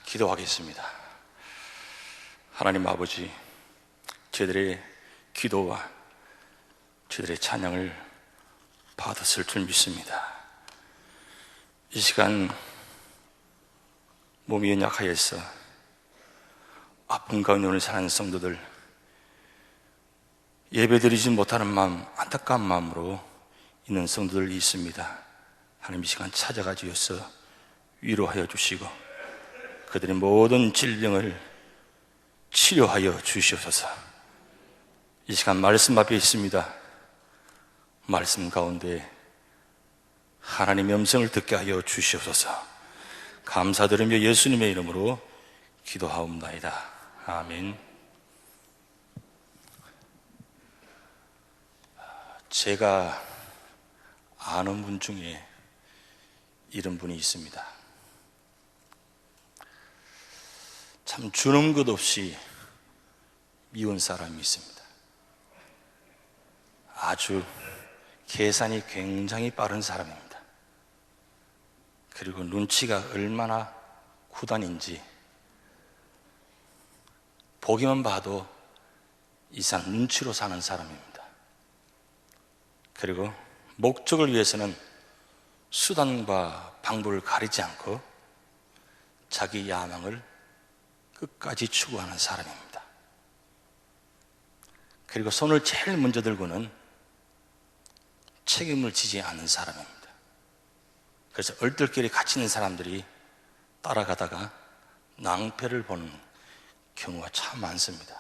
기도하겠습니다. 하나님 아버지, 저희들의 기도와 저희들의 찬양을 받았을 줄 믿습니다. 이 시간 몸이 연약하여서 아픈 가운데 오늘 사는 성도들, 예배드리지 못하는 마음, 안타까운 마음으로 있는 성도들이 있습니다. 하나님 이 시간 찾아가 주셔서 위로하여 주시고 그들의 모든 질병을 치료하여 주시옵소서. 이 시간 말씀 앞에 있습니다. 말씀 가운데 하나님의 음성을 듣게 하여 주시옵소서. 감사드리며 예수님의 이름으로 기도하옵나이다. 아멘. 제가 아는 분 중에 이런 분이 있습니다. 참 주는 것 없이 미운 사람이 있습니다. 아주 계산이 굉장히 빠른 사람입니다. 그리고 눈치가 얼마나 구단인지 보기만 봐도 이 사람 눈치로 사는 사람입니다. 그리고 목적을 위해서는 수단과 방법을 가리지 않고 자기 야망을 끝까지 추구하는 사람입니다. 그리고 손을 제일 먼저 들고는 책임을 지지 않는 사람입니다. 그래서 얼떨결에 갇히는 사람들이 따라가다가 낭패를 보는 경우가 참 많습니다.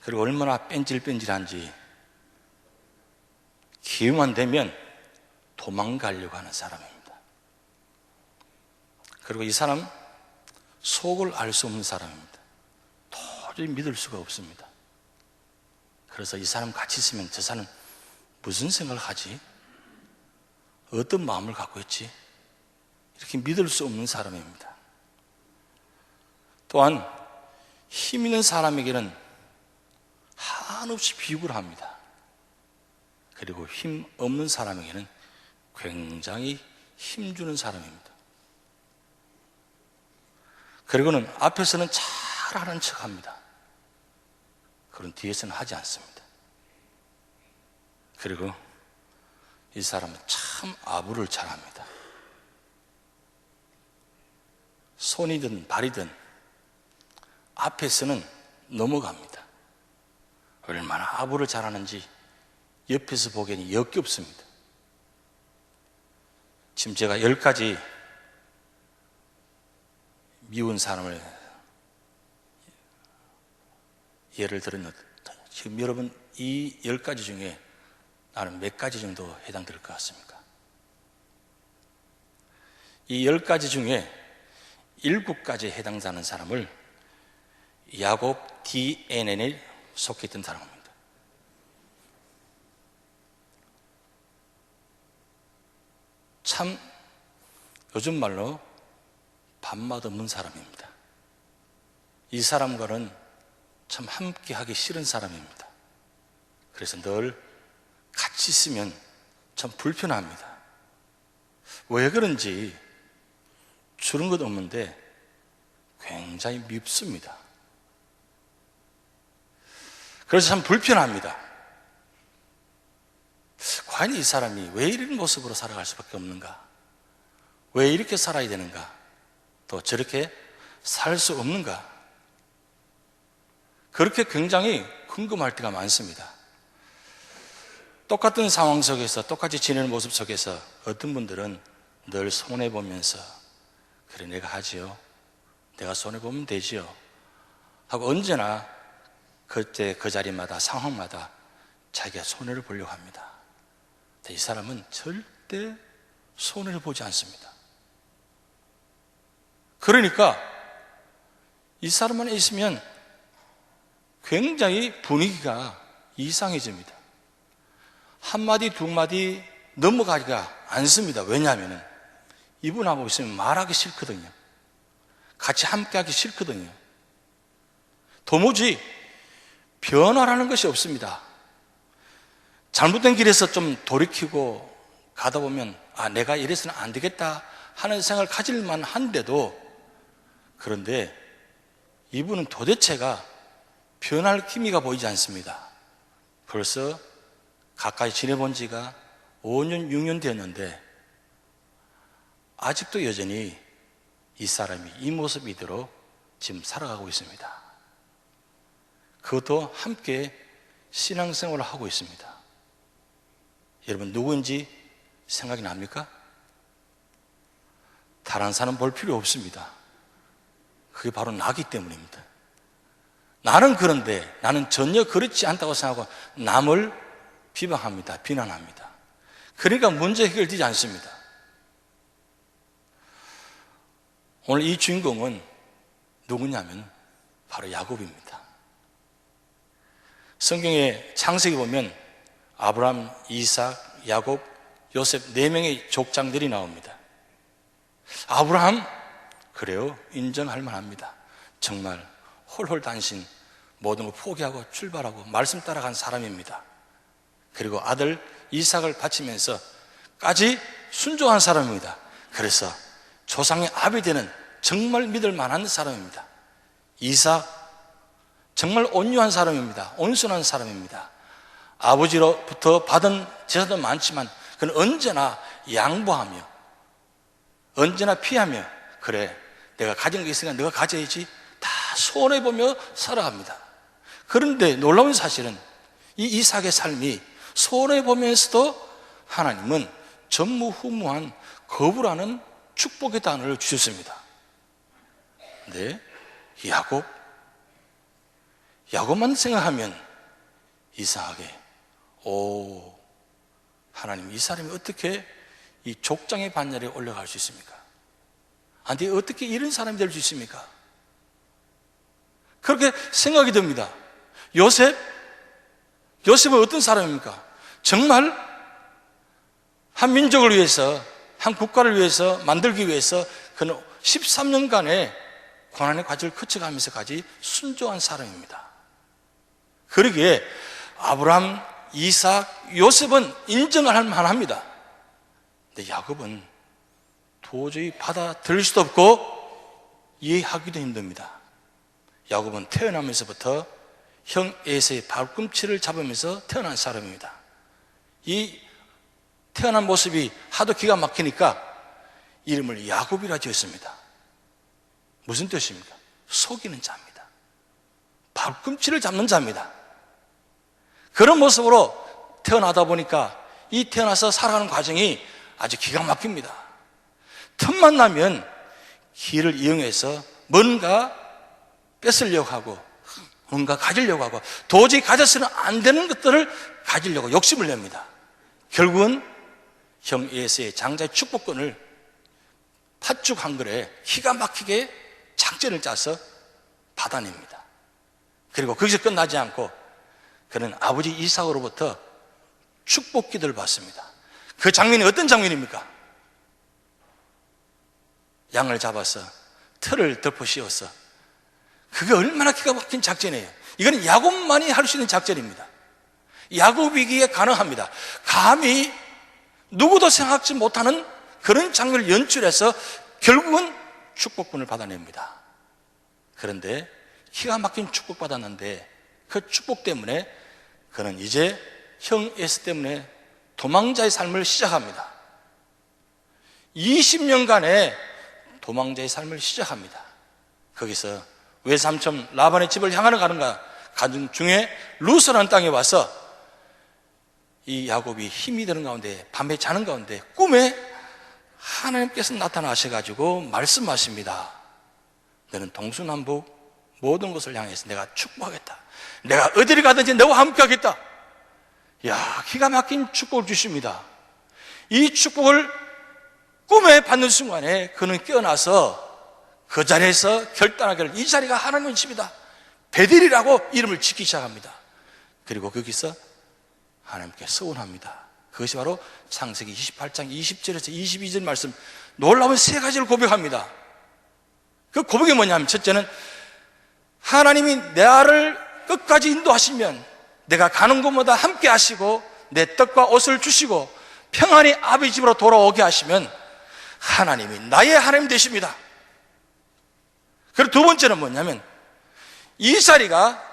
그리고 얼마나 뺀질뺀질한지 기회만 되면 도망가려고 하는 사람입니다. 그리고 이 사람 속을 알 수 없는 사람입니다. 도저히 믿을 수가 없습니다. 그래서 이 사람 같이 있으면 저 사람 무슨 생각을 하지? 어떤 마음을 갖고 있지? 이렇게 믿을 수 없는 사람입니다. 또한 힘 있는 사람에게는 한없이 비굴 합니다. 그리고 힘 없는 사람에게는 굉장히 힘주는 사람입니다. 그리고는 앞에서는 잘하는 척 합니다. 그런 뒤에서는 하지 않습니다. 그리고 이 사람은 참 아부를 잘합니다. 손이든 발이든 앞에서는 넘어갑니다. 얼마나 아부를 잘하는지 옆에서 보기에는 역겹습니다. 지금 제가 10가지 미운 사람을 예를 들었는데 지금 여러분 이 10가지 중에 나는 몇 가지 정도 해당될 것 같습니까? 이 10가지 중에 7가지에 해당되는 사람을 야곱 DNN에 속해 있던 사람입니다. 참 요즘 말로 밥맛 없는 사람입니다. 이 사람과는 참 함께 하기 싫은 사람입니다. 그래서 늘 같이 있으면 참 불편합니다. 왜 그런지 주는 것 없는데 굉장히 밉습니다. 그래서 참 불편합니다. 과연 이 사람이 왜 이런 모습으로 살아갈 수밖에 없는가? 왜 이렇게 살아야 되는가? 또 저렇게 살 수 없는가? 그렇게 굉장히 궁금할 때가 많습니다. 똑같은 상황 속에서 똑같이 지내는 모습 속에서 어떤 분들은 늘 손해보면서 그래 내가 하지요, 내가 손해보면 되지요 하고 언제나 그때 그 자리마다 상황마다 자기가 손해를 보려고 합니다. 이 사람은 절대 손해를 보지 않습니다. 그러니까 이 사람만 있으면 굉장히 분위기가 이상해집니다. 한마디 두마디 넘어가기가 않습니다. 왜냐하면 이분하고 있으면 말하기 싫거든요. 같이 함께하기 싫거든요. 도무지 변화라는 것이 없습니다. 잘못된 길에서 좀 돌이키고 가다 보면 아 내가 이래서는 안 되겠다 하는 생각을 가질만 한데도 그런데 이분은 도대체가 변할 기미가 보이지 않습니다. 벌써 가까이 지내본 지가 5년, 6년 되었는데 아직도 여전히 이 사람이 이 모습이대로 지금 살아가고 있습니다. 그것도 함께 신앙생활을 하고 있습니다. 여러분 누구인지 생각이 납니까? 다른 사람 볼 필요 없습니다. 그게 바로 나기 때문입니다. 나는 그런데 나는 전혀 그렇지 않다고 생각하고 남을 비방합니다. 비난합니다. 그러니까 문제 해결되지 않습니다. 오늘 이 주인공은 누구냐면 바로 야곱입니다. 성경의 창세기 보면 아브라함, 이삭, 야곱, 요셉 4명의 족장들이 나옵니다. 아브라함, 그래요, 인정할 만합니다. 정말 홀홀단신 모든 걸 포기하고 출발하고 말씀 따라간 사람입니다. 그리고 아들 이삭을 바치면서까지 순종한 사람입니다. 그래서 조상의 아비 되는 정말 믿을 만한 사람입니다. 이삭, 정말 온유한 사람입니다. 온순한 사람입니다. 아버지로부터 받은 제사도 많지만 그는 언제나 양보하며 언제나 피하며, 그래 내가 가진 게 있으니까 내가 가져야지, 다 손해보며 살아갑니다. 그런데 놀라운 사실은 이 이삭의 삶이 손해보면서도 하나님은 전무후무한 거부라는 축복의 단어를 주셨습니다. 근데 야곱만 생각하면 이상하게, 하나님, 이 사람이 어떻게 이 족장의 반열에 올라갈 수 있습니까? 아니, 어떻게 이런 사람이 될 수 있습니까? 그렇게 생각이 듭니다. 요셉은 어떤 사람입니까? 정말 한 민족을 위해서, 한 국가를 위해서 만들기 위해서 그는 13년간의 고난의 과정을 거쳐가면서까지 순종한 사람입니다. 그러기에 아브라함, 이삭, 요셉은 인정할 만합니다. 근데 야곱은 도저히 받아들일 수도 없고 이해하기도 힘듭니다. 야곱은 태어나면서부터 형 에서의 발꿈치를 잡으면서 태어난 사람입니다. 이 태어난 모습이 하도 기가 막히니까 이름을 야곱이라 지었습니다. 무슨 뜻입니까? 속이는 자입니다. 발꿈치를 잡는 자입니다. 그런 모습으로 태어나다 보니까 이 태어나서 살아가는 과정이 아주 기가 막힙니다. 틈만 나면 기회를 이용해서 뭔가 뺏으려고 하고 뭔가 가지려고 하고 도저히 가져서는 안 되는 것들을 가지려고 욕심을 냅니다. 결국은 형 에서의 장자의 축복권을 팥죽 한 그릇에 기가 막히게 작전을 짜서 받아냅니다. 그리고 거기서 끝나지 않고 그는 아버지 이삭으로부터 축복 기도를 받습니다. 그 장면이 어떤 장면입니까? 양을 잡아서 틀을 덮어 씌워서, 그게 얼마나 기가 막힌 작전이에요. 이건 야곱만이 할 수 있는 작전입니다. 야곱이기에 가능합니다. 감히 누구도 생각지 못하는 그런 장면을 연출해서 결국은 축복권을 받아냅니다. 그런데 기가 막힌 축복 받았는데 그 축복 때문에 그는 이제 형 에서 때문에 도망자의 삶을 시작합니다. 20년간의 도망자의 삶을 시작합니다. 거기서 외삼촌 라반의 집을 향하러 가는 중에 루스라는 땅에 와서 이 야곱이 힘이 드는 가운데, 밤에 자는 가운데 꿈에 하나님께서 나타나셔가지고 말씀하십니다. 너는 동서남북 모든 것을 향해서 내가 축복하겠다. 내가 어디를 가든지 너와 함께 하겠다. 야, 기가 막힌 축복을 주십니다. 이 축복을 꿈에 받는 순간에 그는 깨어나서 그 자리에서 결단하기를, 이 자리가 하나님의 집이다, 베델이라고 이름을 짓기 시작합니다. 그리고 거기서 하나님께 서원합니다. 그것이 바로 창세기 28장 20절에서 22절 말씀, 놀라운 3가지를 고백합니다. 그 고백이 뭐냐면, 첫째는 하나님이 나를 끝까지 인도하시면 내가 가는 곳마다 함께 하시고 내 떡과 옷을 주시고 평안히 아버지 집으로 돌아오게 하시면 하나님이 나의 하나님 되십니다. 그리고 두 번째는 뭐냐면 이 자리가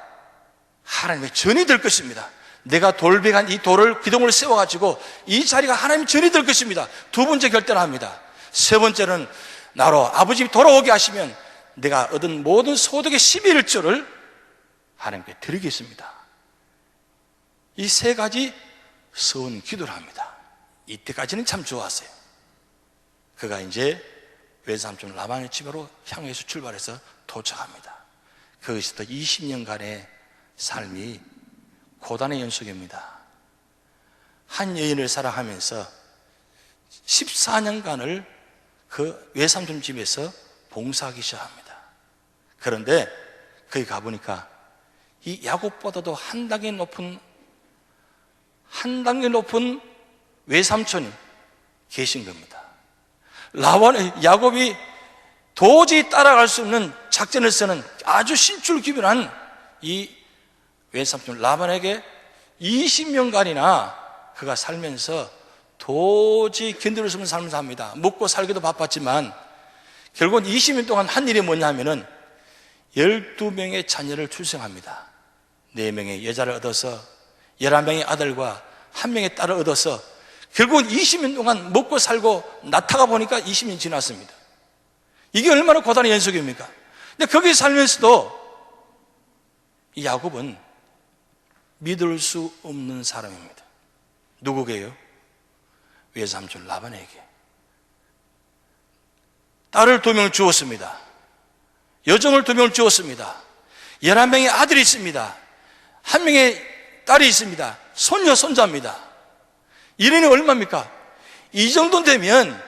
하나님의 전이 될 것입니다. 내가 돌배간 이 돌을 기둥을 세워가지고 이 자리가 하나님의 전이 될 것입니다. 두 번째 결단을 합니다. 세 번째는 나로 아버지 돌아오게 하시면 내가 얻은 모든 소득의 11조를 하나님께 드리겠습니다. 이 세 가지 서원 기도를 합니다. 이때까지는 참 좋았어요. 그가 이제 외삼촌 라반의 집으로 향해서 출발해서 도착합니다. 거기서부터 20년간의 삶이 고단의 연속입니다. 한 여인을 사랑하면서 14년간을 그 외삼촌 집에서 봉사하기 시작합니다. 그런데 거기 가보니까 이 야곱보다도 한 단계 높은 외삼촌이 계신 겁니다. 야곱이 도저히 따라갈 수 없는 작전을 쓰는 아주 신출기변한 이 외삼촌 라반에게 20년간이나 그가 살면서 도저히 견딜 수 없는 삶을 삽니다. 먹고 살기도 바빴지만 결국은 20년 동안 한 일이 뭐냐면은 12명의 자녀를 출생합니다. 4명의 여자를 얻어서 11명의 아들과 1명의 딸을 얻어서 결국은 20년 동안 먹고 살고 낳다가 보니까 20년 지났습니다. 이게 얼마나 고단한 연속입니까? 근데 거기 살면서도 이 야곱은 믿을 수 없는 사람입니다. 누구게요? 외삼촌 라반에게. 딸을 2명을 주었습니다. 여종을 2명을 주었습니다. 11명의 아들이 있습니다. 1명의 딸이 있습니다. 손녀, 손자입니다. 이년이 얼마입니까? 이 정도 되면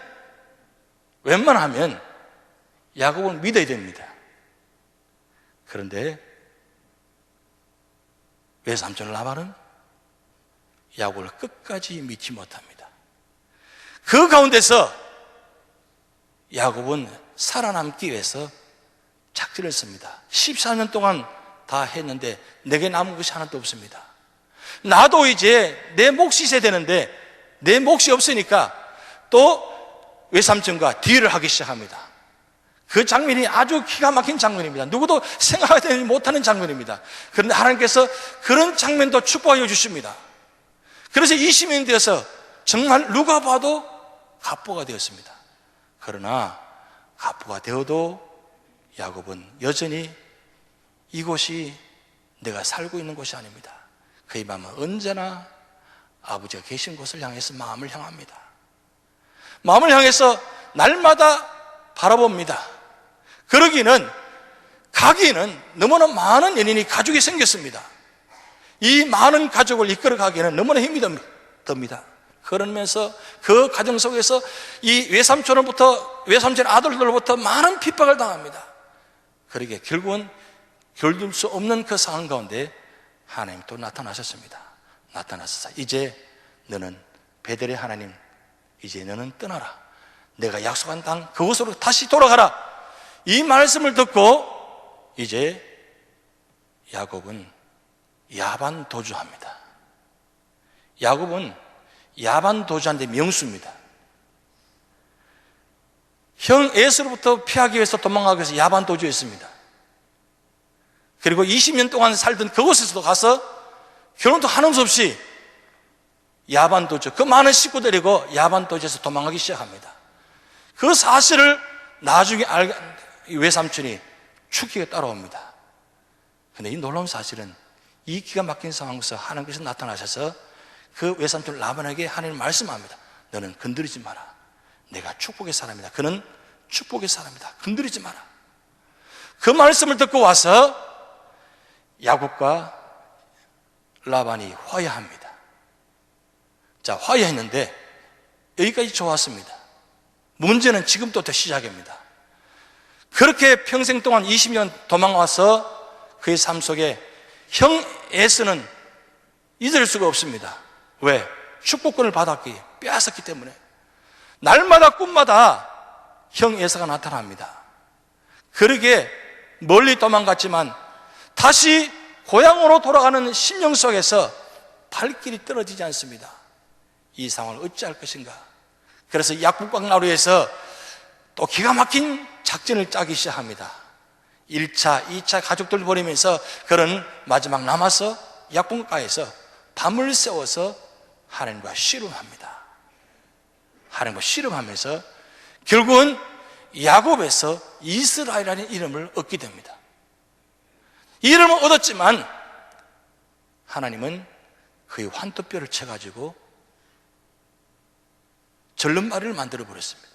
웬만하면 야곱을 믿어야 됩니다. 그런데 외삼촌 라반은 야곱을 끝까지 믿지 못합니다. 그 가운데서 야곱은 살아남기 위해서 작전을 씁니다. 14년 동안 다 했는데 내게 남은 것이 하나도 없습니다. 나도 이제 내 몫이 있어야 되는데 내 몫이 없으니까 또 외삼촌과 딜을 하기 시작합니다. 그 장면이 아주 기가 막힌 장면입니다. 누구도 생각하지 못하는 장면입니다. 그런데 하나님께서 그런 장면도 축복하여 주십니다. 그래서 20년이 되어서 정말 누가 봐도 갑부가 되었습니다. 그러나 갑부가 되어도 야곱은 여전히 이곳이 내가 살고 있는 곳이 아닙니다. 그의 마음은 언제나 아버지가 계신 곳을 향해서 마음을 향합니다. 마음을 향해서 날마다 바라봅니다. 가기에는 너무나 많은 연인이 가족이 생겼습니다. 이 많은 가족을 이끌어가기에는 너무나 힘이 듭니다. 그러면서 그 가정 속에서 이 외삼촌 아들들로부터 많은 핍박을 당합니다. 그러게 결국은 견딜 수 없는 그 상황 가운데 하나님 또 나타나셨습니다. 나타나셔서 이제 너는 베델의 하나님, 이제 너는 떠나라. 내가 약속한 땅 그곳으로 다시 돌아가라. 이 말씀을 듣고 이제 야곱은 야반 도주합니다. 야곱은 야반 도주한데 명수입니다. 형 에서로부터 피하기 위해서 도망가기 위해서 야반 도주했습니다. 그리고 20년 동안 살던 그곳에서도 가서 결혼도 하는 수 없이 야반 도주, 그 많은 식구 데리고 야반 도주에서 도망가기 시작합니다. 그 사실을 나중에 외삼촌이 축기가 따라옵니다. 그런데 이 놀라운 사실은 이 기가 막힌 상황에서 하나님께서 나타나셔서 그 외삼촌 라반에게 하나님 말씀합니다. 너는 건드리지 마라. 내가 축복의 사람이다. 그는 축복의 사람이다. 건드리지 마라. 그 말씀을 듣고 와서 야곱과 라반이 화해합니다. 자, 화해했는데 여기까지 좋았습니다. 문제는 지금부터 시작입니다. 그렇게 평생 동안 20년 도망와서 그의 삶 속에 형 에서는 잊을 수가 없습니다. 왜? 축복권을 받았기에 빼앗았기 때문에. 날마다 꿈마다 형 에서가 나타납니다. 그러게 멀리 도망갔지만 다시 고향으로 돌아가는 심령 속에서 발길이 떨어지지 않습니다. 이 상황을 어찌할 것인가. 그래서 약국강 나루에서 또 기가 막힌 작전을 짜기 시작합니다. 1차, 2차 가족들 보내면서 그런 마지막 남아서 약분가에서 밤을 새워서 하나님과 씨름합니다. 하나님과 씨름하면서 결국은 야곱에서 이스라엘이라는 이름을 얻게 됩니다. 이 이름을 얻었지만 하나님은 그의 환토뼈를 쳐가지고 절름발이를 만들어 버렸습니다.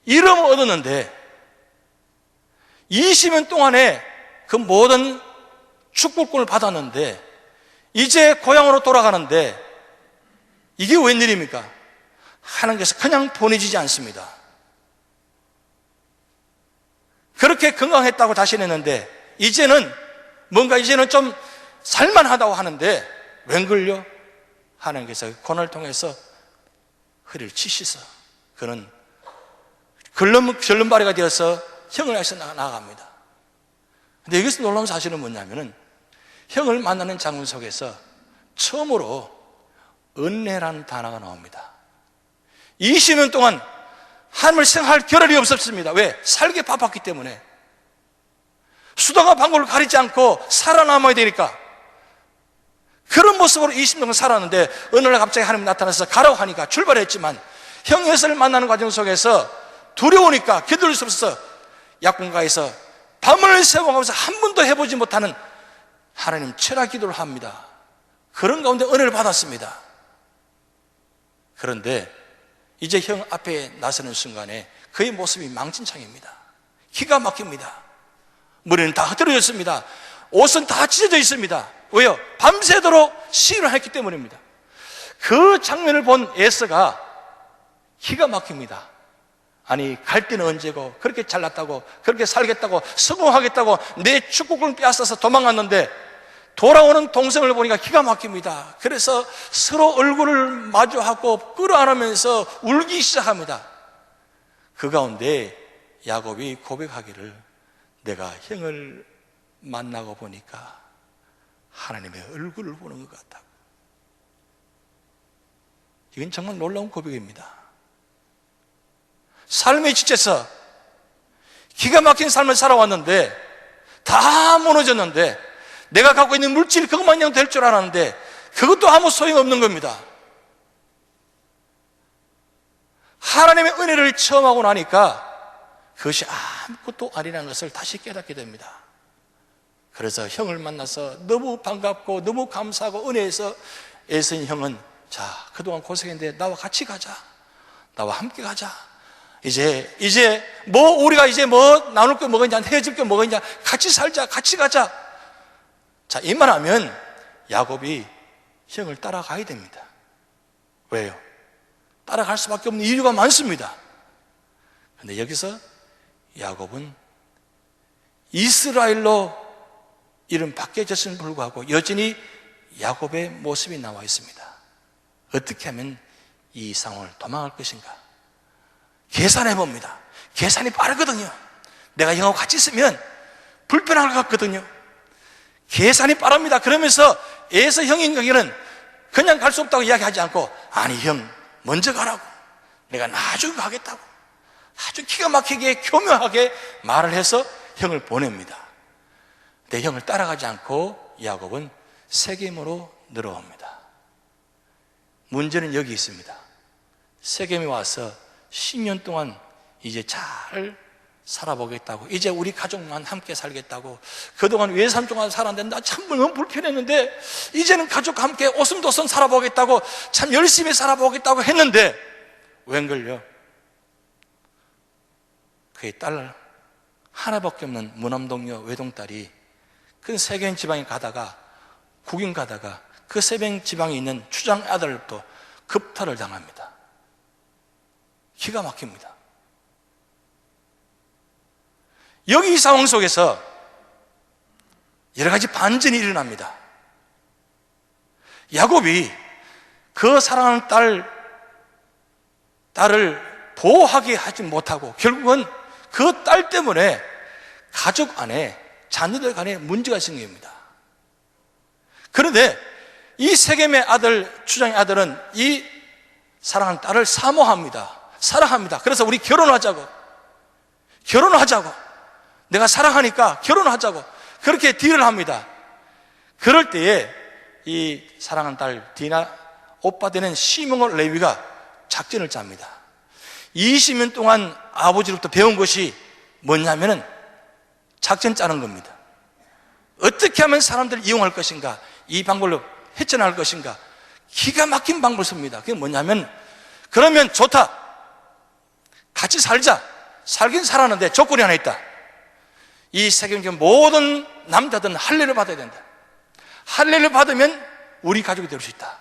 이름을 얻었는데 20년 동안에 그 모든 축복권을 받았는데 이제 고향으로 돌아가는데 이게 웬일입니까? 하나님께서 그냥 보내지지 않습니다. 그렇게 건강했다고 자신했는데 이제는 좀 살만하다고 하는데 웬걸요? 하나님께서 고난을 통해서 허리를 치시서 그는 절름발이가 되어서 형을 해서 나아갑니다. 근데 여기서 놀라운 사실은 뭐냐면은 형을 만나는 장면 속에서 처음으로 은혜라는 단어가 나옵니다. 20년 동안 하나님을 생각할 겨를이 없었습니다. 왜? 살기 바빴기 때문에. 수다가 방울을 가리지 않고 살아남아야 되니까. 그런 모습으로 20년 동안 살았는데 어느 날 갑자기 하나님이 나타나서 가라고 하니까 출발했지만 형 여사를 만나는 과정 속에서 두려우니까 견딜 수 없어서 약군가에서 밤을 새워가면서 한 번도 해보지 못하는 하나님 철학 기도를 합니다. 그런 가운데 은혜를 받았습니다. 그런데 이제 형 앞에 나서는 순간에 그의 모습이 망신창입니다. 기가 막힙니다. 머리는 다 흐트러졌습니다. 옷은 다 찢어져 있습니다. 왜요? 밤새도록 시위를 했기 때문입니다. 그 장면을 본 에서가 기가 막힙니다. 아니 갈 때는 언제고 그렇게 잘났다고 그렇게 살겠다고 성공하겠다고 내 축복을 빼앗아서 도망갔는데 돌아오는 동생을 보니까 기가 막힙니다. 그래서 서로 얼굴을 마주하고 끌어안으면서 울기 시작합니다. 그 가운데 야곱이 고백하기를 내가 형을 만나고 보니까 하나님의 얼굴을 보는 것 같다고. 이건 정말 놀라운 고백입니다. 삶의 지체에서 기가 막힌 삶을 살아왔는데 다 무너졌는데 내가 갖고 있는 물질 그것만 될 줄 알았는데 그것도 아무 소용없는 겁니다. 하나님의 은혜를 체험하고 나니까 그것이 아무것도 아니라는 것을 다시 깨닫게 됩니다. 그래서 형을 만나서 너무 반갑고 너무 감사하고 은혜에서 애쓴 형은 자 그동안 고생했는데 나와 같이 가자. 나와 함께 가자. 이제 우리가 이제 나눌 게 뭐가 있냐 헤어질 게 뭐가 있냐 같이 살자 같이 가자. 자 이 말하면 야곱이 형을 따라가야 됩니다. 왜요? 따라갈 수밖에 없는 이유가 많습니다. 그런데 여기서 야곱은 이스라엘로 이름 바뀌어졌음에도 불구하고 여전히 야곱의 모습이 나와 있습니다. 어떻게 하면 이 상황을 도망갈 것인가? 계산해 봅니다. 계산이 빠르거든요. 내가 형하고 같이 있으면 불편할 것 같거든요. 계산이 빠릅니다. 그러면서 에서 형인가게는 그냥 갈 수 없다고 이야기하지 않고 아니 형 먼저 가라고 내가 나중에 가겠다고 아주 기가 막히게 교묘하게 말을 해서 형을 보냅니다. 내 형을 따라가지 않고 야곱은 세겜으로 늘어옵니다. 문제는 여기 있습니다. 세겜에 와서 10년 동안 이제 잘 살아보겠다고 이제 우리 가족만 함께 살겠다고 그동안 외삼촌과 살았는데 나 참 너무 불편했는데 이제는 가족과 함께 오순도순 살아보겠다고 참 열심히 살아보겠다고 했는데 웬걸요? 그의 딸 하나밖에 없는 무남동녀 외동딸이 큰 세겜 지방에 가다가 구경 가다가 그 세겜 지방에 있는 추장 아들로부터 급탈을 당합니다. 기가 막힙니다. 여기 이 상황 속에서 여러 가지 반전이 일어납니다. 야곱이 그 사랑하는 딸을 보호하게 하지 못하고 결국은 그 딸 때문에 가족 안에 자녀들 간에 문제가 생깁니다. 그런데 이 세겜의 아들, 추장의 아들은 이 사랑하는 딸을 사모합니다. 사랑합니다. 그래서 우리 결혼하자고. 내가 사랑하니까 결혼하자고 그렇게 딜을 합니다. 그럴 때에 이 사랑하는 딸 디나 오빠 되는 시몬과 레위가 작전을 짭니다. 20년 동안 아버지로부터 배운 것이 뭐냐면은 작전 짜는 겁니다. 어떻게 하면 사람들을 이용할 것인가, 이 방법으로 헤쳐나갈 것인가, 기가 막힌 방법을 씁니다. 그게 뭐냐면, 그러면 좋다, 같이 살자. 살긴 살았는데 조건이 하나 있다. 이 세계 모든 남자들은 할례를 받아야 된다. 할례를 받으면 우리 가족이 될 수 있다.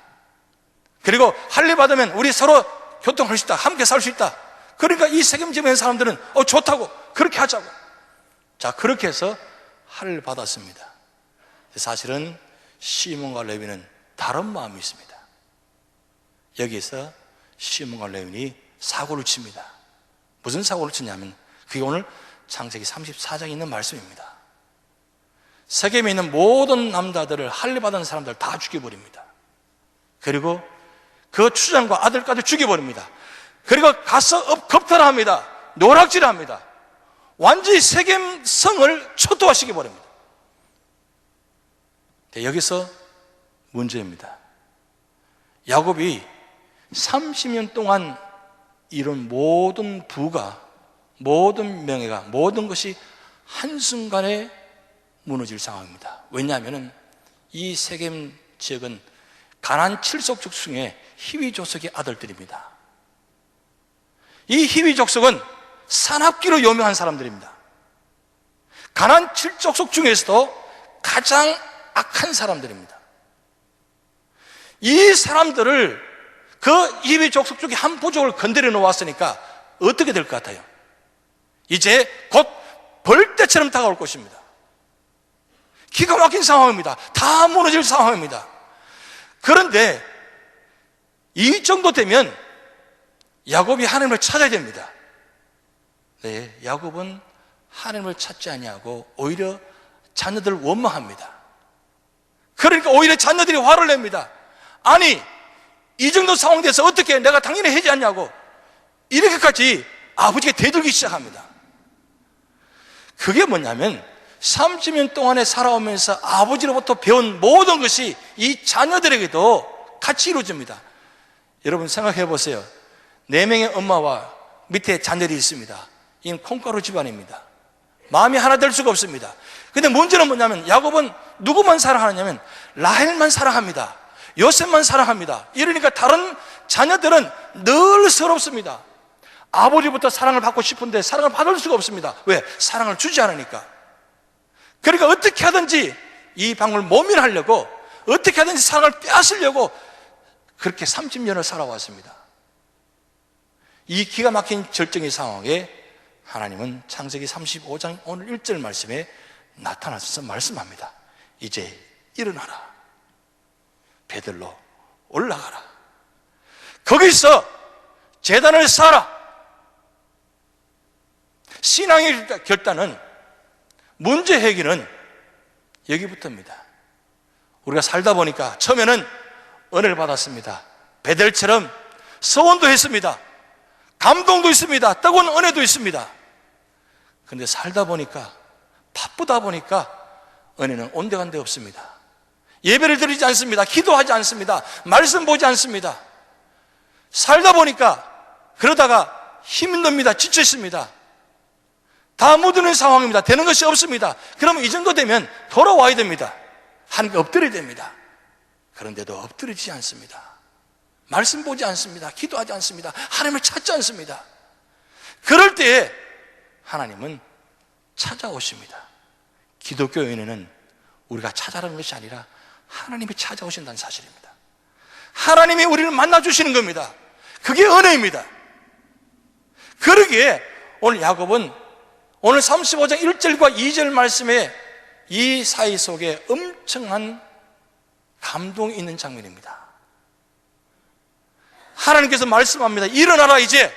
그리고 할례 받으면 우리 서로 교통할 수 있다. 함께 살 수 있다. 그러니까 이 세겜지방의 사람들은 좋다고 그렇게 하자고. 자, 그렇게 해서 할례를 받았습니다. 사실은 시몬과 레위는 다른 마음이 있습니다. 여기에서 시몬과 레위는 사고를 칩니다. 무슨 사고를 치냐면 그게 오늘 창세기 34장에 있는 말씀입니다. 세겜에 있는 모든 남자들을 할례 받은 사람들 다 죽여버립니다. 그리고 그 추장과 아들까지 죽여버립니다. 그리고 가서 겁탈합니다. 노락질합니다. 완전히 세겜 성을 초토화시켜버립니다. 여기서 문제입니다. 야곱이 30년 동안 이룬 모든 부가, 모든 명예가, 모든 것이 한순간에 무너질 상황입니다. 왜냐하면 이 세겜 지역은 가나안 7족속 중에 히위 족속의 아들들입니다. 이 히위 족속은 산악기로 유명한 사람들입니다. 가나안 7족속 중에서도 가장 악한 사람들입니다. 이 사람들을 그 히위 족속 중에 한 부족을 건드려 놓았으니까 어떻게 될 것 같아요? 이제 곧 벌떼처럼 다가올 것입니다. 기가 막힌 상황입니다. 다 무너질 상황입니다. 그런데 이 정도 되면 야곱이 하나님을 찾아야 됩니다. 네, 야곱은 하나님을 찾지 아니하고 오히려 자녀들을 원망합니다. 그러니까 오히려 자녀들이 화를 냅니다. 아니, 이 정도 상황 돼서 어떻게 내가 당연히 하지 않냐고 이렇게까지 아버지가 대들기 시작합니다. 그게 뭐냐면 30년 동안에 살아오면서 아버지로부터 배운 모든 것이 이 자녀들에게도 같이 이루어집니다. 여러분 생각해 보세요. 4명의 엄마와 밑에 자녀들이 있습니다. 이는 콩가루 집안입니다. 마음이 하나 될 수가 없습니다. 근데 문제는 뭐냐면 야곱은 누구만 사랑하느냐면 라헬만 사랑합니다. 요셉만 사랑합니다. 이러니까 다른 자녀들은 늘 서럽습니다. 아버지부터 사랑을 받고 싶은데 사랑을 받을 수가 없습니다. 왜? 사랑을 주지 않으니까. 그러니까 어떻게 하든지 이 방법을 모면하려고, 어떻게 하든지 사랑을 빼앗으려고 그렇게 30년을 살아왔습니다. 이 기가 막힌 절정의 상황에 하나님은 창세기 35장 오늘 1절 말씀에 나타나셔서 말씀합니다. 이제 일어나라. 베들로 올라가라. 거기서 제단을 쌓아라. 신앙의 결단은, 문제 해결은 여기부터입니다. 우리가 살다 보니까 처음에는 은혜를 받았습니다. 베델처럼 서원도 했습니다. 감동도 있습니다. 뜨거운 은혜도 있습니다. 그런데 살다 보니까, 바쁘다 보니까 은혜는 온데간데 없습니다. 예배를 드리지 않습니다. 기도하지 않습니다. 말씀 보지 않습니다. 살다 보니까 그러다가 힘이 듭니다. 지쳐 있습니다. 다 묻는 상황입니다. 되는 것이 없습니다. 그러면 이 정도 되면 돌아와야 됩니다. 하나님께 엎드려야 됩니다. 그런데도 엎드리지 않습니다. 말씀 보지 않습니다. 기도하지 않습니다. 하나님을 찾지 않습니다. 그럴 때에 하나님은 찾아오십니다. 기독교인에는 우리가 찾아라는 것이 아니라 하나님이 찾아오신다는 사실입니다. 하나님이 우리를 만나주시는 겁니다. 그게 은혜입니다. 그러기에 오늘 야곱은 오늘 35장 1절과 2절 말씀에 이 사이 속에 엄청난 감동이 있는 장면입니다. 하나님께서 말씀합니다. 일어나라, 이제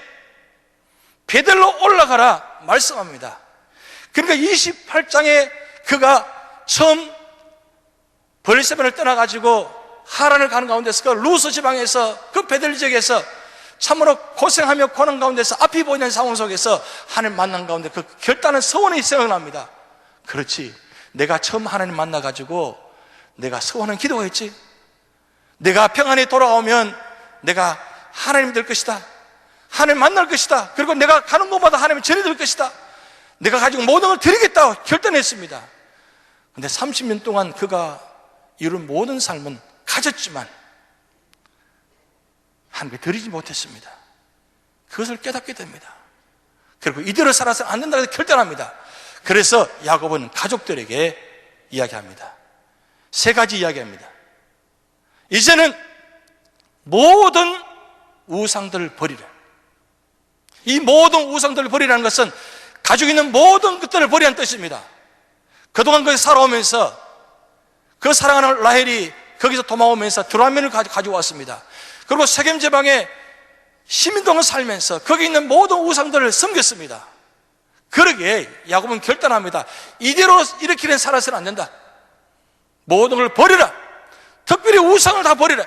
베델로 올라가라 말씀합니다. 그러니까 28장에 그가 처음 벌세반을 떠나가지고 하란을 가는 가운데서 그 루스 지방에서 그 베델 지역에서 참으로 고생하며 고난 가운데서 앞이 보이는 상황 속에서 하나님 만난 가운데 그 결단은 서원이 생각납니다. 그렇지, 내가 처음 하나님 만나가지고 내가 서원은 기도가 했지. 내가 평안히 돌아오면 내가 하나님 될 것이다, 하나님 만날 것이다, 그리고 내가 가는 곳마다 하나님 전이 될 것이다, 내가 가지고 모든 걸 드리겠다고 결단했습니다. 그런데 30년 동안 그가 이룬 모든 삶은 가졌지만 하나님께 드리지 못했습니다. 그것을 깨닫게 됩니다. 그리고 이대로 살아서는 안 된다고 결단합니다. 그래서 야곱은 가족들에게 이야기합니다. 3가지 이야기합니다. 이제는 모든 우상들을 버리라. 이 모든 우상들을 버리라는 것은 가지고 있는 모든 것들을 버리라는 뜻입니다. 그동안 거기 살아오면서 그 사랑하는 라헬이 거기서 도망오면서 두라면을 가져왔습니다. 그리고 세겜 지방에 시민동을 살면서 거기 있는 모든 우상들을 섬겼습니다. 그러기에 야곱은 결단합니다. 이대로 이렇게 살아서는 안 된다. 모든 걸 버리라. 특별히 우상을 다 버리라.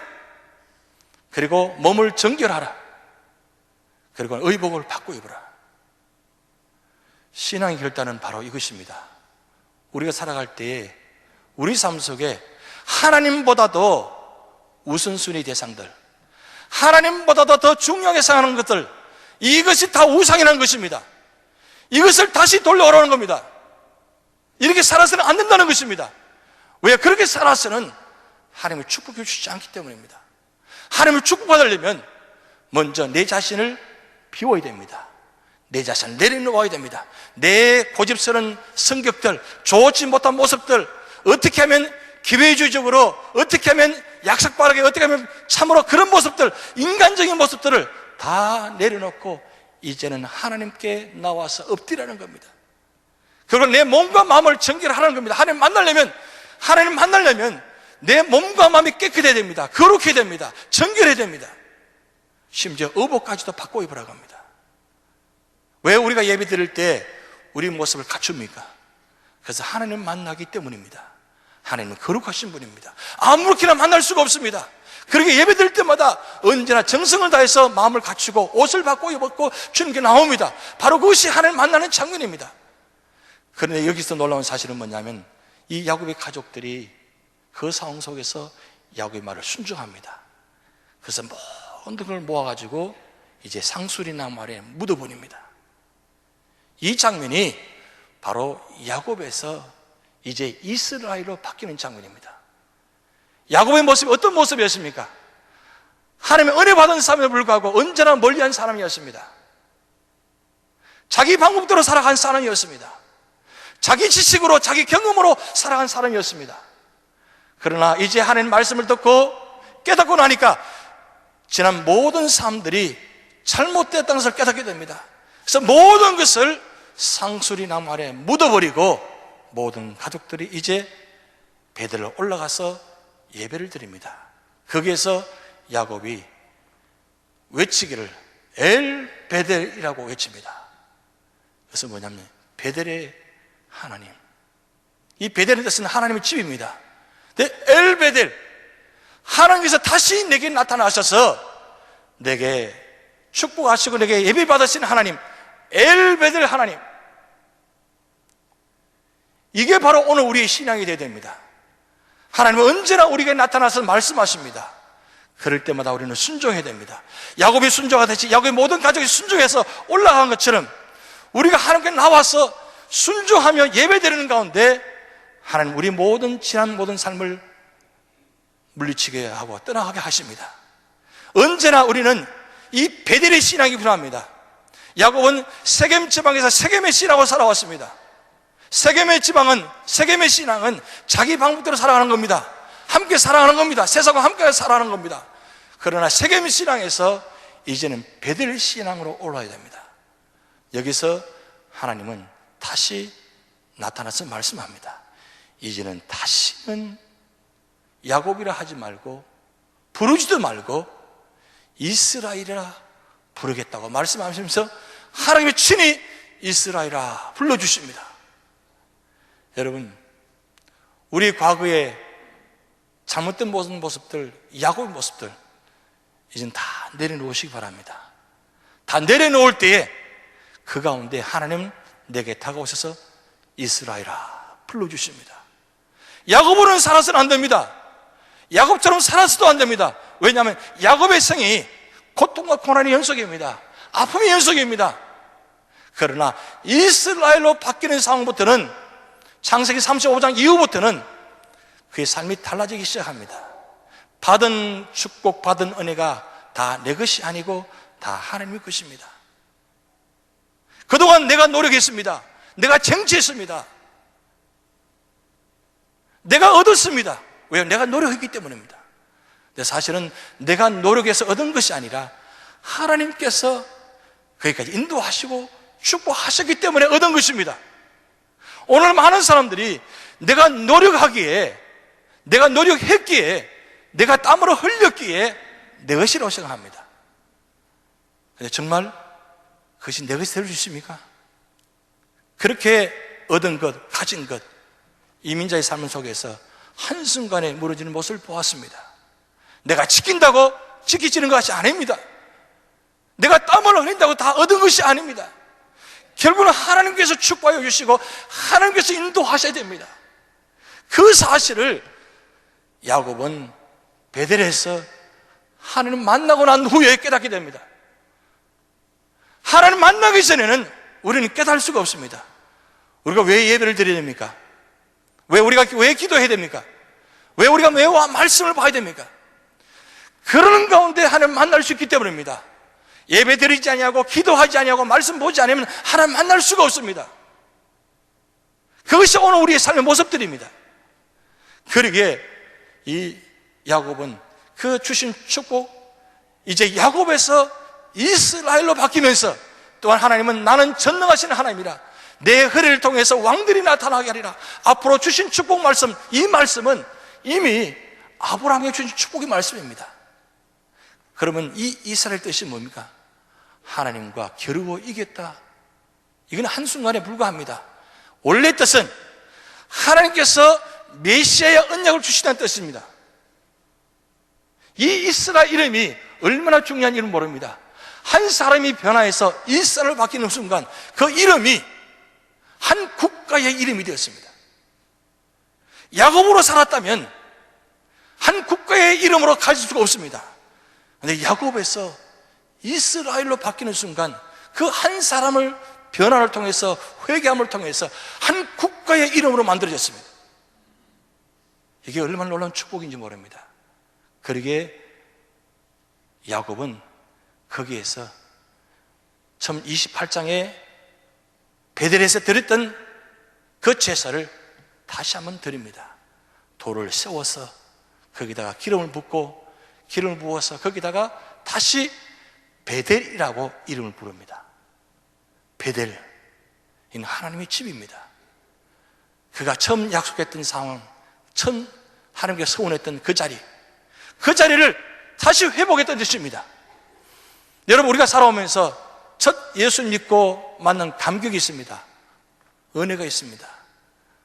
그리고 몸을 정결하라. 그리고 의복을 바꿔 입으라. 신앙의 결단은 바로 이것입니다. 우리가 살아갈 때에 우리 삶 속에 하나님보다도 우선순위 대상들, 하나님보다도 더 중요하게 생각하는 것들, 이것이 다 우상이라는 것입니다. 이것을 다시 돌려오라는 겁니다. 이렇게 살아서는 안 된다는 것입니다. 왜? 그렇게 살아서는 하나님을 축복해 주시지 않기 때문입니다. 하나님을 축복받으려면 먼저 내 자신을 비워야 됩니다. 내 자신을 내려놓아야 됩니다. 내 고집스러운 성격들, 좋지 못한 모습들, 어떻게 하면 기회주의적으로, 어떻게 하면 약삭빠르게, 어떻게 하면 참으로 그런 모습들, 인간적인 모습들을 다 내려놓고 이제는 하나님께 나와서 엎드리라는 겁니다. 그리고 내 몸과 마음을 정결하라는 겁니다. 하나님 만나려면 내 몸과 마음이 깨끗해야 됩니다. 거룩해야 됩니다. 정결해야 됩니다. 심지어 의복까지도 바꿔 입으라고 합니다. 왜 우리가 예배 드릴 때 우리 모습을 갖춥니까? 그래서 하나님 만나기 때문입니다. 하나님은 거룩하신 분입니다. 아무렇게나 만날 수가 없습니다. 그렇게 예배 드릴 때마다 언제나 정성을 다해서 마음을 갖추고 옷을 바꿔 입었고 주님께 나옵니다. 바로 그것이 하나님 만나는 장면입니다. 그런데 여기서 놀라운 사실은 뭐냐면 이 야곱의 가족들이 그 상황 속에서 야곱의 말을 순종합니다. 그래서 모든 걸 모아가지고 이제 상수리 나무 아래에 묻어버립니다. 이 장면이 바로 야곱에서 이제 이스라엘로 바뀌는 장면입니다. 야곱의 모습이 어떤 모습이었습니까? 하나님의 은혜 받은 사람에도 불구하고 언제나 멀리한 사람이었습니다. 자기 방법대로 살아간 사람이었습니다. 자기 지식으로, 자기 경험으로 살아간 사람이었습니다. 그러나 이제 하나님 말씀을 듣고 깨닫고 나니까 지난 모든 사람들이 잘못됐다는 것을 깨닫게 됩니다. 그래서 모든 것을 상수리 나무 아래 묻어버리고 모든 가족들이 이제 베델로 올라가서 예배를 드립니다. 거기에서 야곱이 외치기를 엘 베델이라고 외칩니다. 그래서 뭐냐면 베델의 하나님, 이 베델의 뜻은 하나님의 집입니다. 엘 베델, 하나님께서 다시 내게 나타나셔서 내게 축복하시고 내게 예배 받으신 하나님, 엘 베델 하나님, 이게 바로 오늘 우리의 신앙이 되어야 됩니다. 하나님은 언제나 우리에게 나타나서 말씀하십니다. 그럴 때마다 우리는 순종해야 됩니다. 야곱이 순종하듯이 야곱의 모든 가족이 순종해서 올라간 것처럼 우리가 하나님께 나와서 순종하며 예배드리는 가운데 하나님 우리 모든 지난 모든 삶을 물리치게 하고 떠나가게 하십니다. 언제나 우리는 이 베델의 신앙이 필요합니다. 야곱은 세겜 지방에서 세겜의 신하고 살아왔습니다. 세겜의 신앙은 자기 방법대로 살아가는 겁니다. 함께 살아가는 겁니다. 세상과 함께 살아가는 겁니다. 그러나 세겜의 신앙에서 이제는 베델 신앙으로 올라야 됩니다. 여기서 하나님은 다시 나타나서 말씀합니다. 이제는 다시는 야곱이라 하지 말고 부르지도 말고 이스라엘이라 부르겠다고 말씀하시면서 하나님이 친히 이스라엘이라 불러주십니다. 여러분, 우리 과거에 잘못된 모습들, 야곱의 모습들, 이젠 다 내려놓으시기 바랍니다. 다 내려놓을 때에 그 가운데 하나님 내게 다가오셔서 이스라엘아 불러주십니다. 야곱으로는 살아서는 안 됩니다. 야곱처럼 살아서도 안 됩니다. 왜냐하면 야곱의 성이 고통과 고난의 연속입니다. 아픔의 연속입니다. 그러나 이스라엘로 바뀌는 상황부터는, 창세기 35장 이후부터는 그의 삶이 달라지기 시작합니다. 받은 축복, 받은 은혜가 다 내 것이 아니고 다 하나님의 것입니다. 그동안 내가 노력했습니다. 내가 쟁취했습니다. 내가 얻었습니다. 왜요? 내가 노력했기 때문입니다. 근데 사실은 내가 노력해서 얻은 것이 아니라 하나님께서 거기까지 인도하시고 축복하셨기 때문에 얻은 것입니다. 오늘 많은 사람들이 내가 노력하기에, 내가 노력했기에, 내가 땀으로 흘렸기에 내 것이라고 생각합니다. 근데 정말 그것이 내 것이 될 수 있습니까? 그렇게 얻은 것, 가진 것, 이민자의 삶 속에서 한순간에 무너지는 모습을 보았습니다. 내가 지킨다고 지키지는 것이 아닙니다. 내가 땀을 흘린다고 다 얻은 것이 아닙니다. 결국은 하나님께서 축복하여 주시고 하나님께서 인도하셔야 됩니다. 그 사실을 야곱은 베델에서 하나님 만나고 난 후에 깨닫게 됩니다. 하나님 만나기 전에는 우리는 깨달을 수가 없습니다. 우리가 왜 예배를 드려야 됩니까? 우리가 왜 기도해야 됩니까? 왜 우리가 왜 말씀을 봐야 됩니까? 그러는 가운데 하나님 만날 수 있기 때문입니다. 예배 드리지 아니하고 기도하지 아니하고 말씀 보지 않으면 하나님 만날 수가 없습니다. 그것이 오늘 우리의 삶의 모습들입니다. 그러기에 이 야곱은 그 주신 축복, 이제 야곱에서 이스라엘로 바뀌면서 또한 하나님은 나는 전능하신 하나님이라, 내 허리를 통해서 왕들이 나타나게 하리라. 앞으로 주신 축복 말씀, 이 말씀은 이미 아브라함에게 주신 축복의 말씀입니다. 그러면 이 이스라엘 뜻이 뭡니까? 하나님과 겨루고 이겼다. 이건 한순간에 불과합니다. 원래 뜻은 하나님께서 메시아의 언약을 주시다는 뜻입니다. 이 이스라엘 이름이 얼마나 중요한 이름 모릅니다. 한 사람이 변화해서 이스라엘로 바뀌는 순간 그 이름이 한 국가의 이름이 되었습니다. 야곱으로 살았다면 한 국가의 이름으로 가질 수가 없습니다. 그런데 야곱에서 이스라엘로 바뀌는 순간 그 한 사람을 변화를 통해서, 회개함을 통해서 한 국가의 이름으로 만들어졌습니다. 이게 얼마나 놀라운 축복인지 모릅니다. 그러기에 야곱은 거기에서 처음 28장에 베델에서 드렸던 그 제사를 다시 한번 드립니다. 돌을 세워서 거기다가 기름을 붓고, 기름을 부어서 거기다가 다시 베델이라고 이름을 부릅니다. 베델, 이는 하나님의 집입니다. 그가 처음 약속했던 상황, 처음 하나님께 서원했던 그 자리를 다시 회복했던 뜻입니다. 여러분, 우리가 살아오면서 첫 예수 믿고 만난 감격이 있습니다. 은혜가 있습니다.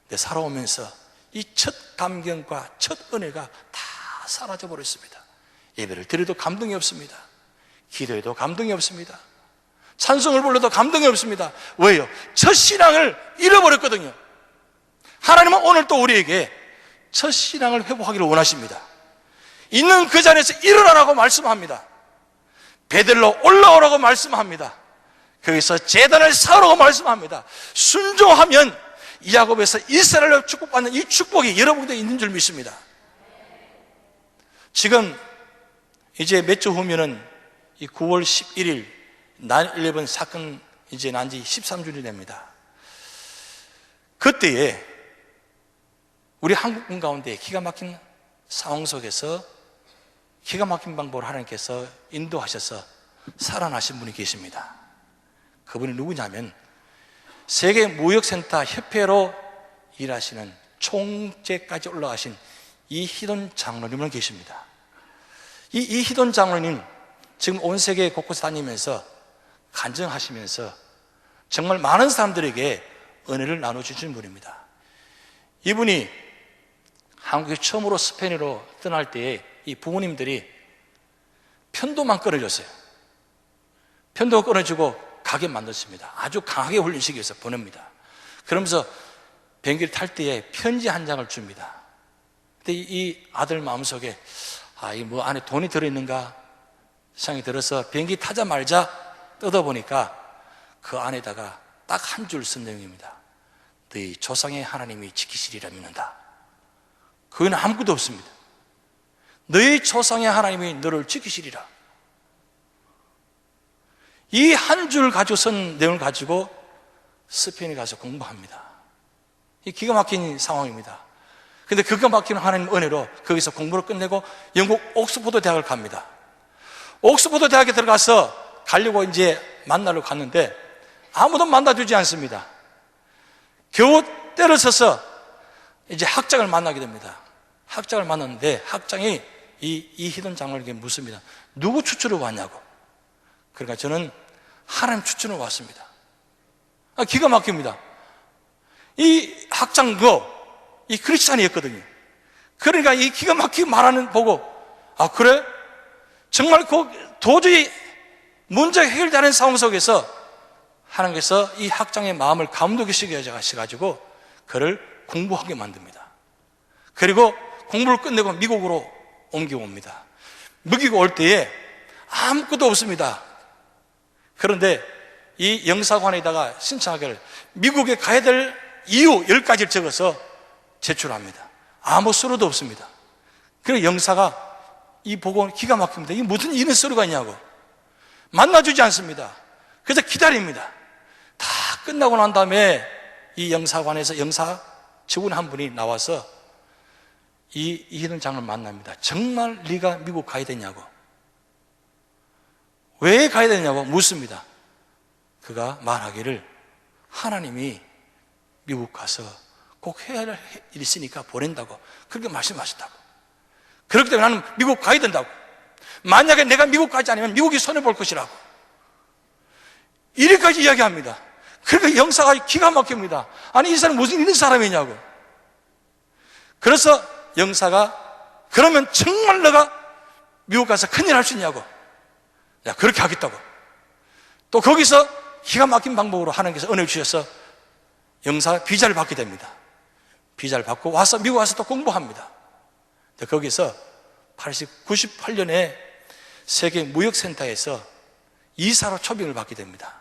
근데 살아오면서 이 첫 감격과 첫 은혜가 다 사라져 버렸습니다. 예배를 드려도 감동이 없습니다. 기도해도 감동이 없습니다. 찬송을 불러도 감동이 없습니다. 왜요? 첫 신앙을 잃어버렸거든요. 하나님은 오늘 또 우리에게 첫 신앙을 회복하기를 원하십니다. 있는 그 자리에서 일어나라고 말씀합니다. 베델로 올라오라고 말씀합니다. 거기서 제단을 쌓으라고 말씀합니다. 순종하면 야곱에서 이스라엘로 축복받는 이 축복이 여러분들에 있는 줄 믿습니다. 지금 이제 몇 주 후면은 이 9월 11일 9/11 사건 이제 난 지 13주년이 됩니다. 그때에 우리 한국군 가운데 기가 막힌 상황 속에서 기가 막힌 방법으로 하나님께서 인도하셔서 살아나신 분이 계십니다. 그분이 누구냐면 세계 무역센터 협회로 일하시는 총재까지 올라가신 이희돈 장로님은 계십니다. 이 이희돈 장로님 지금 온 세계 곳곳에 다니면서 간증하시면서 정말 많은 사람들에게 은혜를 나눠주신 분입니다. 이분이 한국에 처음으로 스페인으로 떠날 때에 이 부모님들이 편도만 끊어줬어요. 편도가 끊어지고 가게 만들었습니다. 아주 강하게 훈련시켜서 보냅니다. 그러면서 비행기를 탈 때에 편지 한 장을 줍니다. 근데 이 아들 마음속에 이 뭐 안에 돈이 들어있는가 생각이 들어서 비행기 타자마자 뜯어보니까 그 안에다가 딱 한 줄 쓴 내용입니다. 너희 조상의 하나님이 지키시리라 믿는다. 그건 아무것도 없습니다. 너희 조상의 하나님이 너를 지키시리라. 이 한 줄 가지고 쓴 내용을 가지고 스페인에 가서 공부합니다. 이 기가 막힌 상황입니다. 근데 기가 막힌 하나님 은혜로 거기서 공부를 끝내고 영국 옥스퍼드 대학을 갑니다. 옥스퍼드 대학에 들어가서 가려고 이제 만나러 갔는데 아무도 만나주지 않습니다. 겨우 때를 서서 이제 학장을 만나게 됩니다. 학장을 만났는데 학장이 이희돈 장로에게 묻습니다. 누구 추천으로 왔냐고. 그러니까 저는 하나님 추천으로 왔습니다. 기가 막힙니다. 이 학장도 이 크리스찬이었거든요. 그러니까 이 기가 막히게 말하는 보고 그래? 정말 도저히 문제가 해결되는 상황 속에서 하나님께서 이 학장의 마음을 감동시켜 가지고 그를 공부하게 만듭니다. 그리고 공부를 끝내고 미국으로 옮겨옵니다. 미국 올 때에 아무것도 없습니다. 그런데 이 영사관에다가 신청하기를 미국에 가야 될 이유 10가지를 적어서 제출합니다. 아무 서류도 없습니다. 그래서 영사가 이 보고 기가 막힙니다. 이게 무슨 이런 서류가 있냐고. 만나주지 않습니다. 그래서 기다립니다. 다 끝나고 난 다음에 이 영사관에서 영사 직원 한 분이 나와서 이희돈 장로를 만납니다. 정말 네가 미국 가야 되냐고. 왜 가야 되냐고 묻습니다. 그가 말하기를 하나님이 미국 가서 꼭 해야 할 일이 있으니까 보낸다고 그렇게 말씀하셨다고. 그렇기 때문에 나는 미국 가야 된다고. 만약에 내가 미국 가지 않으면 미국이 손해볼 것이라고 이렇게까지 이야기합니다. 그러니까 영사가 기가 막힙니다. 아니 이 사람은 무슨 이런 사람이냐고. 그래서 영사가 그러면 정말 너가 미국 가서 큰일 할 수 있냐고. 야 그렇게 하겠다고. 또 거기서 기가 막힌 방법으로 하나님께서 은혜 주셔서 영사 비자를 받게 됩니다. 비자를 받고 와서 미국 와서 또 공부합니다. 거기서 98년에 세계 무역센터에서 이사로 초빙을 받게 됩니다.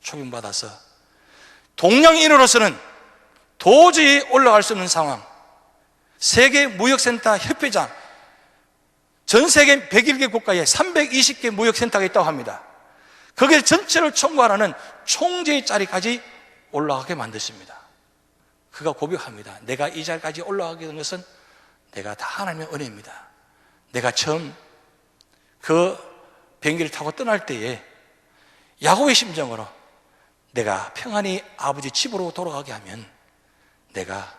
초빙받아서 동양인으로서는 도저히 올라갈 수 없는 상황, 세계 무역센터 협회장, 전 세계 101개 국가에 320개 무역센터가 있다고 합니다. 거기에 전체를 총괄하는 총재의 자리까지 올라가게 만드십니다. 그가 고백합니다. 내가 이 자리까지 올라가게 된 것은 내가 다 하나님의 은혜입니다. 내가 처음 그 비행기를 타고 떠날 때에 야곱의 심정으로 내가 평안히 아버지 집으로 돌아가게 하면 내가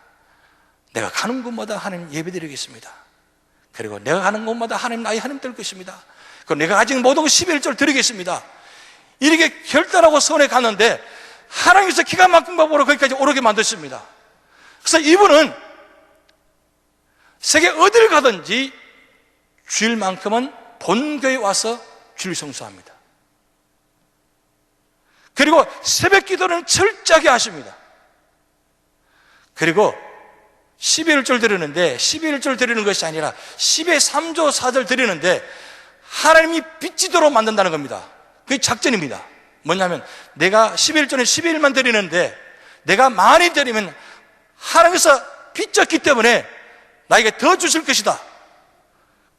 가는 곳마다 하나님 예배드리겠습니다. 그리고 내가 가는 곳마다 하나님 나의 하나님 될 것입니다. 그리고 내가 가진 모든 11절 드리겠습니다. 이렇게 결단하고 선에 갔는데 하나님께서 기가 막힌 법으로 거기까지 오르게 만드십니다. 그래서 이분은 세계 어디를 가든지 주일만큼은 본교에 와서 주일 성수합니다. 그리고 새벽 기도는 철저하게 하십니다. 그리고 11절 드리는데 11절 드리는 것이 아니라 10의 3조 4절 드리는데 하나님이 빚지도록 만든다는 겁니다. 그게 작전입니다. 뭐냐면 내가 11조는 11만 드리는데 내가 많이 드리면 하나님께서 빚졌기 때문에 나에게 더 주실 것이다.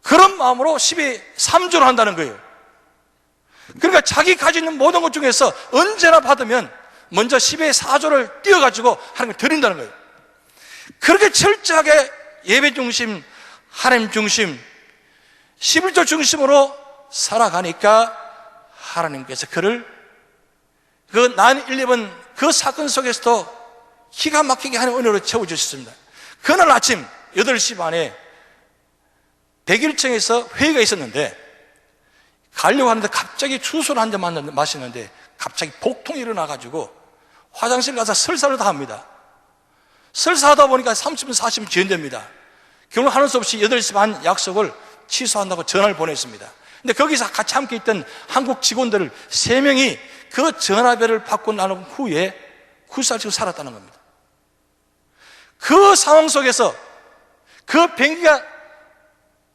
그런 마음으로 10의 3조를 한다는 거예요. 그러니까 자기 가지고 있는 모든 것 중에서 언제나 받으면 먼저 10의 4조를 띄워가지고 하나님께 드린다는 거예요. 그렇게 철저하게 예배 중심, 하나님 중심, 11조 중심으로 살아가니까 하나님께서 그를 그 9/11 그 사건 속에서도 기가 막히게 하는 은혜로 채워주셨습니다. 그날 아침 8시 반에 101층에서 회의가 있었는데 가려고 하는데 갑자기 주소를 한 잔 마시는데 갑자기 복통이 일어나가지고 화장실 가서 설사를 다 합니다. 설사하다 보니까 30분 40분 지연됩니다. 결국 하는 수 없이 8시 반 약속을 취소한다고 전화를 보냈습니다. 근데 거기서 같이 함께 있던 한국 직원들 3명이 그 전화벨을 받고 나눈 후에 굴살치고 살았다는 겁니다. 그 상황 속에서 그 비행기가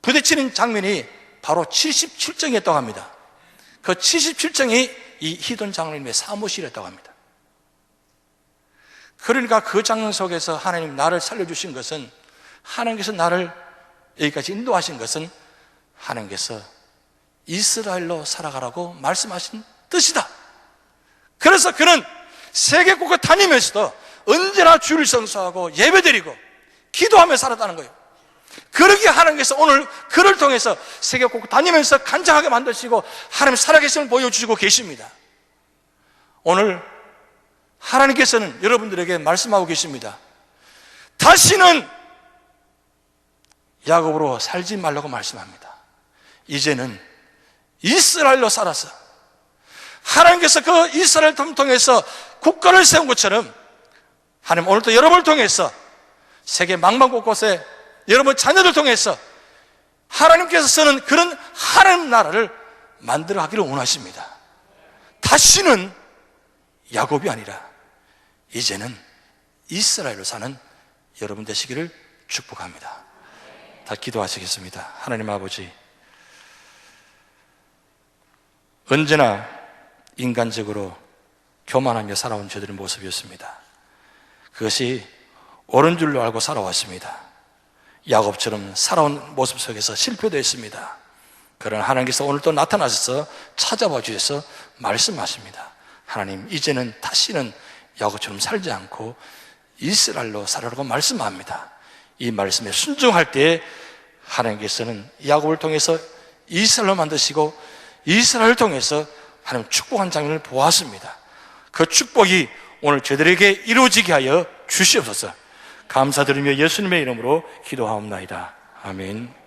부딪히는 장면이 바로 77정이었다고 합니다. 그 77정이 이 희돈 장로님의 사무실이었다고 합니다. 그러니까 그 장면 속에서 하나님 나를 살려주신 것은, 하나님께서 나를 여기까지 인도하신 것은 하나님께서 이스라엘로 살아가라고 말씀하신 뜻이다. 그래서 그는 세계 곳곳 다니면서도 언제나 주를 성수하고 예배드리고 기도하며 살았다는 거예요. 그러기에 하나님께서 오늘 그를 통해서 세계 곳곳 다니면서 간증하게 만드시고 하나님 살아계심을 보여주시고 계십니다. 오늘 하나님께서는 여러분들에게 말씀하고 계십니다. 다시는 야곱으로 살지 말라고 말씀합니다. 이제는 이스라엘로 살아서 하나님께서 그 이스라엘 통해서 국가를 세운 것처럼 하나님 오늘도 여러분을 통해서 세계 망망 곳곳에 여러분 자녀들 통해서 하나님께서 쓰는 그런 하나님 나라를 만들어 가기를 원하십니다. 다시는 야곱이 아니라 이제는 이스라엘로 사는 여러분 되시기를 축복합니다. 다 기도하시겠습니다. 하나님 아버지, 언제나 인간적으로 교만하며 살아온 저들의 모습이었습니다. 그것이 옳은 줄로 알고 살아왔습니다. 야곱처럼 살아온 모습 속에서 실패도 했습니다. 그러나 하나님께서 오늘 또 나타나셔서 찾아봐 주셔서 말씀하십니다. 하나님, 이제는 다시는 야곱처럼 살지 않고 이스라엘로 살아라고 말씀합니다. 이 말씀에 순종할 때에 하나님께서는 야곱을 통해서 이스라엘로 만드시고 이스라엘을 통해서 하나님 축복한 장면을 보았습니다. 그 축복이 오늘 저들에게 이루어지게 하여 주시옵소서. 감사드리며 예수님의 이름으로 기도하옵나이다. 아멘.